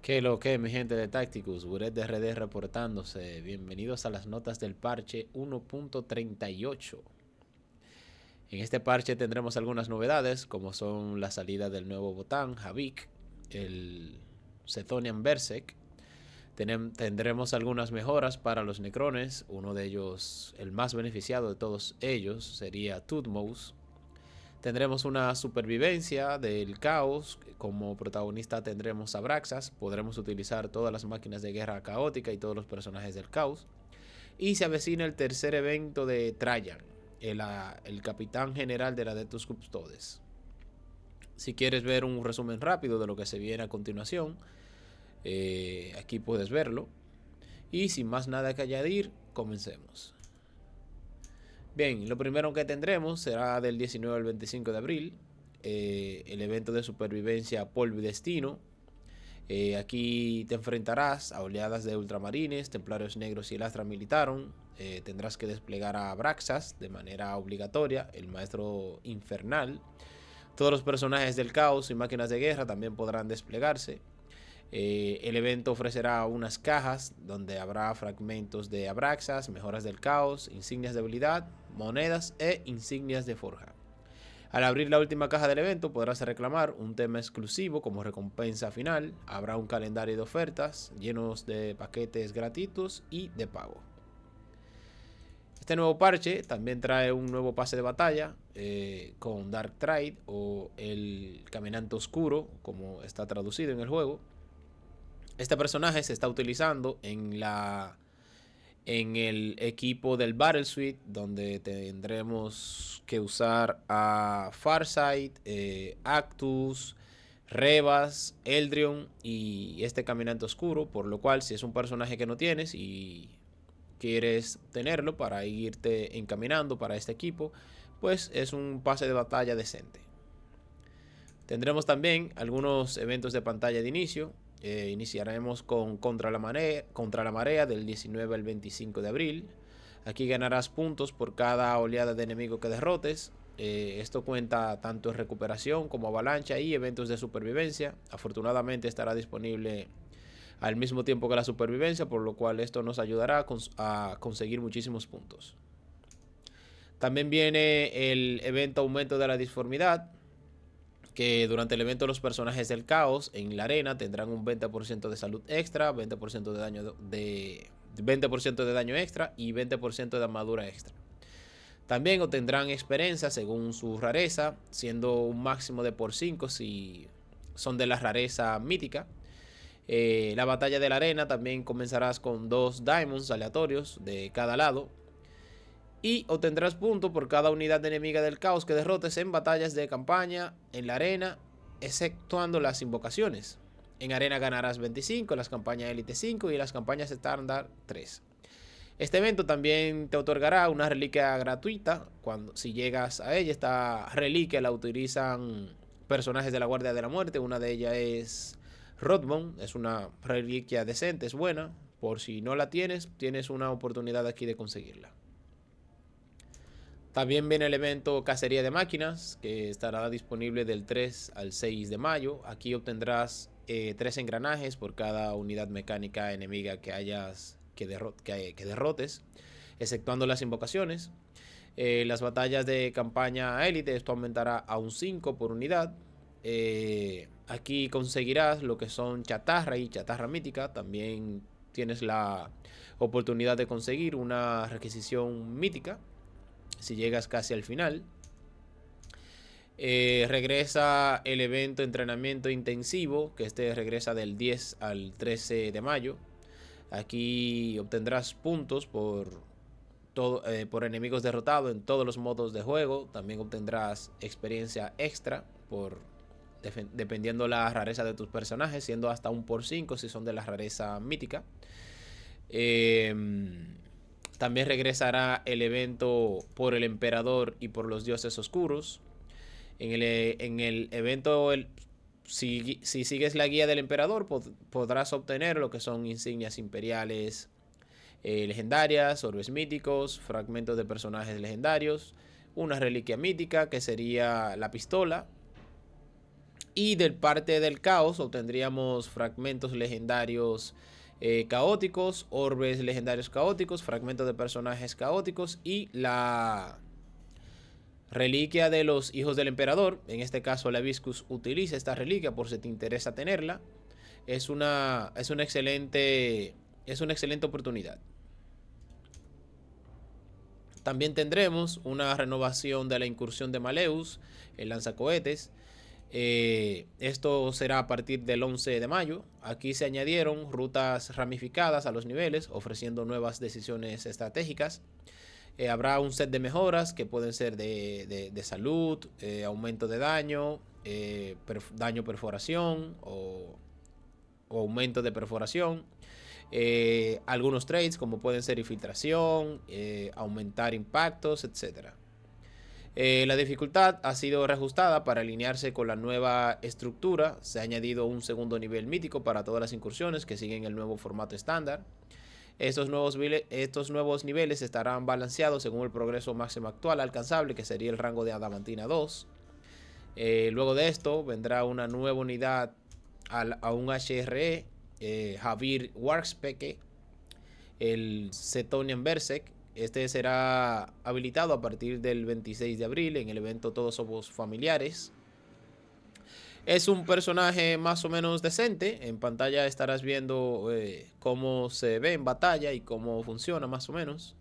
¿Qué lo que, mi gente de Tacticus? Buret de RD reportándose. Bienvenidos a las notas del parche 1.38. En este parche tendremos algunas novedades, como son la salida del nuevo botán, Havik, el Zethonian Berserk. Tendremos algunas mejoras para los Necrones. Uno de ellos, el más beneficiado de todos ellos, sería Tutmos. Tendremos una supervivencia del caos. Como protagonista tendremos a Braxas. Podremos utilizar todas las máquinas de guerra caótica y todos los personajes del caos. Y se avecina el tercer evento de Trajan, el capitán general de la Adeptus Custodes. Si quieres ver un resumen rápido de lo que se viene a continuación, aquí puedes verlo. Y sin más nada que añadir, comencemos. Bien, lo primero que tendremos será del 19 al 25 de abril, el evento de supervivencia Polvo y Destino. Aquí te enfrentarás a oleadas de ultramarines, templarios negros y el Astra Militarum. Tendrás que desplegar a Braxas de manera obligatoria, el maestro infernal. Todos los personajes del caos y máquinas de guerra también podrán desplegarse. El evento ofrecerá unas cajas donde habrá fragmentos de Abraxas, mejoras del caos, insignias de habilidad, monedas e insignias de forja. Al abrir la última caja del evento podrás reclamar un tema exclusivo como recompensa final. Habrá un calendario de ofertas llenos de paquetes gratuitos y de pago. Este nuevo parche también trae un nuevo pase de batalla con Dark Trade o el Caminante Oscuro, como está traducido en el juego. Este personaje se está utilizando en el equipo del Battle Suite, donde tendremos que usar a Farsight, Actus, Rebas, Eldrion y este Caminante Oscuro. Por lo cual, si es un personaje que no tienes y quieres tenerlo para irte encaminando para este equipo, pues es un pase de batalla decente. Tendremos también algunos eventos de pantalla de inicio. Iniciaremos con contra la marea del 19 al 25 de abril. Aquí ganarás puntos por cada oleada de enemigo que derrotes. Esto cuenta tanto en recuperación como avalancha y eventos de supervivencia. Afortunadamente estará disponible al mismo tiempo que la supervivencia, por lo cual esto nos ayudará a conseguir muchísimos puntos. También viene el evento aumento de la disformidad, que durante el evento los personajes del caos en la arena tendrán un 20% de salud extra, 20% de daño extra y 20% de armadura extra. También obtendrán experiencia según su rareza, siendo un máximo de por 5 si son de la rareza mítica. La batalla de la arena también comenzarás con 2 diamonds aleatorios de cada lado. Y obtendrás puntos por cada unidad enemiga del caos que derrotes en batallas de campaña en la arena, exceptuando las invocaciones. En arena ganarás 25, en las campañas Elite 5 y en las campañas estándar 3. Este evento también te otorgará una reliquia gratuita. Si llegas a ella, esta reliquia la utilizan personajes de la Guardia de la Muerte. Una de ellas es Rodbone. Es una reliquia decente, es buena. Por si no la tienes, tienes una oportunidad aquí de conseguirla. También viene el evento Cacería de Máquinas, que estará disponible del 3 al 6 de mayo. Aquí obtendrás 3 engranajes por cada unidad mecánica enemiga que derrotes, exceptuando las invocaciones. Las batallas de campaña élite, esto aumentará a un 5 por unidad. Aquí conseguirás lo que son chatarra y chatarra mítica. También tienes la oportunidad de conseguir una requisición mítica si llegas casi al final. Regresa el evento entrenamiento intensivo, que este regresa del 10 al 13 de mayo. Aquí obtendrás puntos por enemigos derrotados en todos los modos de juego. También obtendrás experiencia extra dependiendo la rareza de tus personajes, siendo hasta un por 5 si son de la rareza mítica. También regresará el evento por el emperador y por los dioses oscuros. En el evento, si sigues la guía del emperador, podrás obtener lo que son insignias imperiales legendarias, orbes míticos, fragmentos de personajes legendarios, una reliquia mítica que sería la pistola, Y del parte del caos obtendríamos fragmentos legendarios caóticos, orbes legendarios caóticos, fragmentos de personajes caóticos y la reliquia de los hijos del emperador. En este caso la Hibiscus utiliza esta reliquia por si te interesa tenerla. Es una excelente oportunidad. También tendremos una renovación de la incursión de Maleus, el lanzacohetes. Esto será a partir del 11 de mayo. Aquí se añadieron rutas ramificadas a los niveles, ofreciendo nuevas decisiones estratégicas. Habrá un set de mejoras que pueden ser de salud, aumento de daño, daño perforación o aumento de perforación. Algunos trades como pueden ser infiltración, aumentar impactos, etc. La dificultad ha sido reajustada para alinearse con la nueva estructura. Se ha añadido un segundo nivel mítico para todas las incursiones que siguen el nuevo formato estándar. Estos nuevos niveles estarán balanceados según el progreso máximo actual alcanzable, que sería el rango de Adamantina 2. Luego de esto vendrá una nueva unidad a un HRE, Javier Warspeke, el Cetonian Berserk. Este será habilitado a partir del 26 de abril en el evento Todos Somos Familiares. Es un personaje más o menos decente. En pantalla estarás viendo cómo se ve en batalla y cómo funciona más o menos.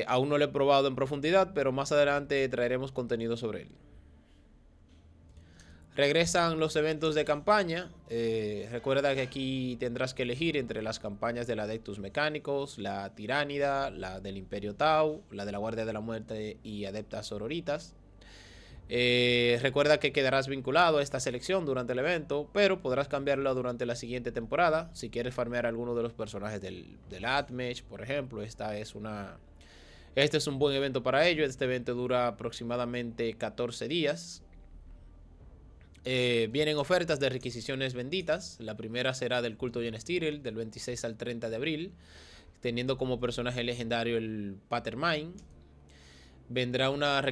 Aún no lo he probado en profundidad, pero más adelante traeremos contenido sobre él. Regresan los eventos de campaña. Recuerda que aquí tendrás que elegir entre las campañas del Adeptus Mecánicos, la Tiránida, la del Imperio Tau, la de la Guardia de la Muerte y Adeptas Sororitas. Recuerda que quedarás vinculado a esta selección durante el evento, pero podrás cambiarlo durante la siguiente temporada. Si quieres farmear alguno de los personajes del Atmech, por ejemplo, este es un buen evento para ello. Este evento dura aproximadamente 14 días. Vienen ofertas de requisiciones benditas. La primera será del culto de Yennestyre, del 26 al 30 de abril, teniendo como personaje legendario el Patermine. Vendrá una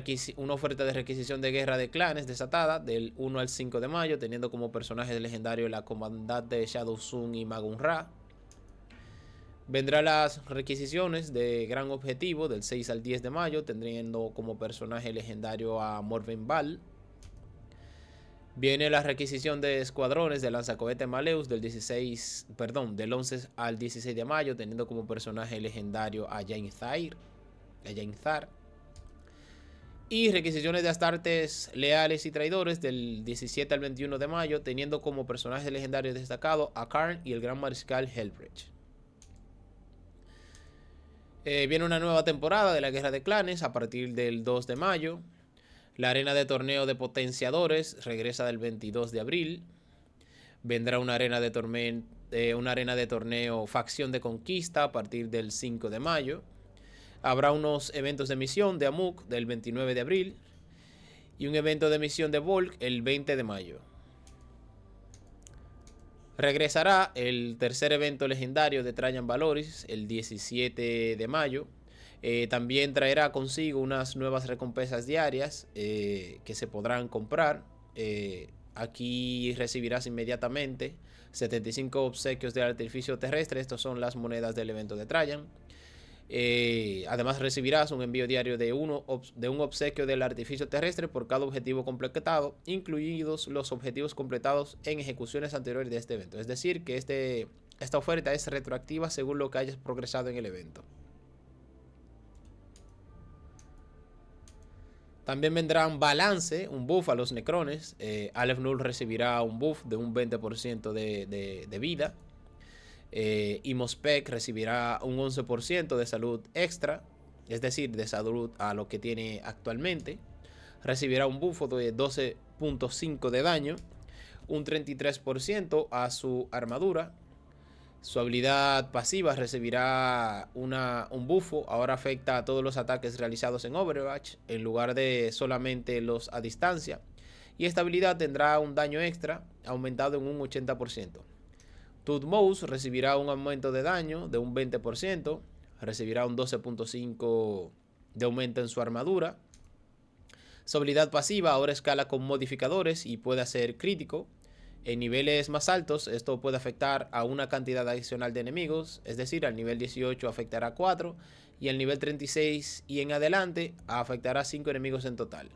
oferta de requisición de guerra de clanes desatada del 1 al 5 de mayo, teniendo como personajes legendarios la comandante de Shadow Sun y Magun Ra. Vendrán las requisiciones de gran objetivo del 6 al 10 de mayo, teniendo como personaje legendario a Morven Val. Viene la requisición de escuadrones de lanzacohete Maleus del 11 al 16 de mayo, teniendo como personaje legendario a Jain Zar. Y requisiciones de astartes leales y traidores del 17 al 21 de mayo, teniendo como personajes legendarios destacados a Karn y el gran mariscal Helbrecht. Viene una nueva temporada de la Guerra de Clanes a partir del 2 de mayo. La arena de torneo de potenciadores regresa del 22 de abril. Vendrá una arena de torneo facción de conquista a partir del 5 de mayo. Habrá unos eventos de misión de Amuk del 29 de abril y un evento de misión de Volk el 20 de mayo. Regresará el tercer evento legendario de Trajan Valoris el 17 de mayo. También traerá consigo unas nuevas recompensas diarias que se podrán comprar. Aquí recibirás inmediatamente 75 obsequios de artificio terrestre. Estas son las monedas del evento de Trajan. Además recibirás un envío diario de un obsequio del artificio terrestre por cada objetivo completado, incluidos los objetivos completados en ejecuciones anteriores de este evento. Es decir, que esta oferta es retroactiva según lo que hayas progresado en el evento. También vendrán balance, un buff a los necrones. Aleph Null recibirá un buff de un 20% de vida. Imospec recibirá un 11% de salud extra, es decir, de salud a lo que tiene actualmente. Recibirá un buff de 12.5 de daño, un 33% a su armadura. Su habilidad pasiva recibirá un bufo. Ahora afecta a todos los ataques realizados en Overwatch en lugar de solamente los a distancia. Y esta habilidad tendrá un daño extra aumentado en un 80%. Tutmose recibirá un aumento de daño de un 20%. Recibirá un 12.5 de aumento en su armadura. Su habilidad pasiva ahora escala con modificadores y puede hacer crítico. En niveles más altos, esto puede afectar a una cantidad adicional de enemigos, es decir, al nivel 18 afectará a 4 y al nivel 36 y en adelante afectará a 5 enemigos en total.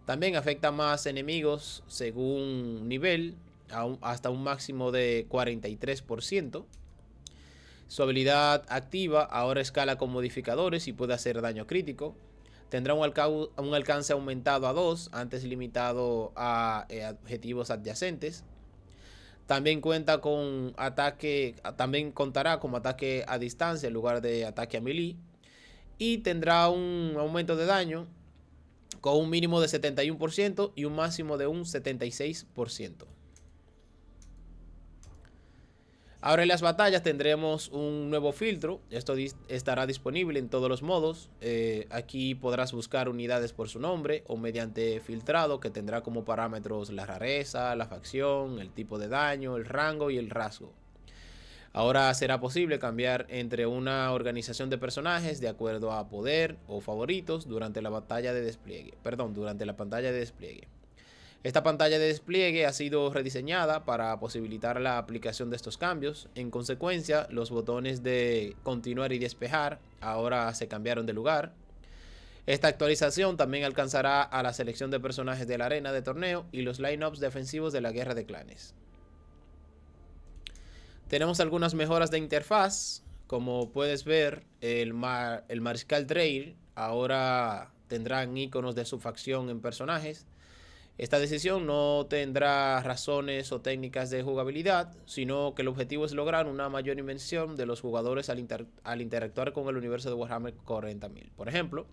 También afecta más enemigos según nivel, hasta un máximo de 43%. Su habilidad activa ahora escala con modificadores y puede hacer daño crítico. Tendrá un alcance aumentado a 2, antes limitado a objetivos adyacentes. También cuenta con ataque, también contará como ataque a distancia en lugar de ataque a melee. Y tendrá un aumento de daño con un mínimo de 71% y un máximo de un 76%. Ahora en las batallas tendremos un nuevo filtro. Esto estará disponible en todos los modos. Aquí podrás buscar unidades por su nombre o mediante filtrado, que tendrá como parámetros la rareza, la facción, el tipo de daño, el rango y el rasgo. Ahora será posible cambiar entre una organización de personajes de acuerdo a poder o favoritos durante la batalla de despliegue. Durante la pantalla de despliegue. Esta pantalla de despliegue ha sido rediseñada para posibilitar la aplicación de estos cambios. En consecuencia, los botones de continuar y despejar ahora se cambiaron de lugar. Esta actualización también alcanzará a la selección de personajes de la arena de torneo y los lineups defensivos de la guerra de clanes. Tenemos algunas mejoras de interfaz. Como puedes ver, el Mariscal Dreyr ahora tendrán iconos de su facción en personajes. Esta decisión no tendrá razones o técnicas de jugabilidad, sino que el objetivo es lograr una mayor inmersión de los jugadores al interactuar con el universo de Warhammer 40.000. Por ejemplo,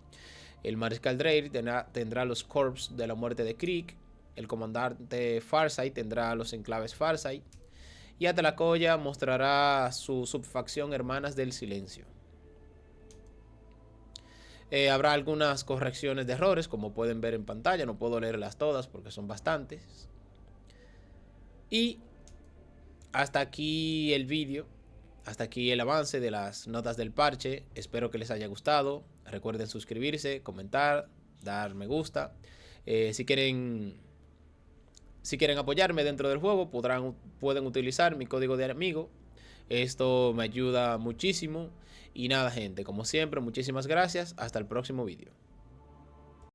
el Mariscal Dreyr tendrá los Corps de la muerte de Krieg, el comandante Farsight tendrá los enclaves Farsight, y Atalacoya mostrará su subfacción Hermanas del Silencio. Habrá algunas correcciones de errores, como pueden ver en pantalla. No puedo leerlas todas porque son bastantes. Y hasta aquí el vídeo. Hasta aquí el avance de las notas del parche. Espero que les haya gustado. Recuerden suscribirse, comentar, dar me gusta. Si quieren apoyarme dentro del juego, pueden utilizar mi código de amigo. Esto me ayuda muchísimo. Y nada, gente, como siempre, muchísimas gracias. Hasta el próximo vídeo.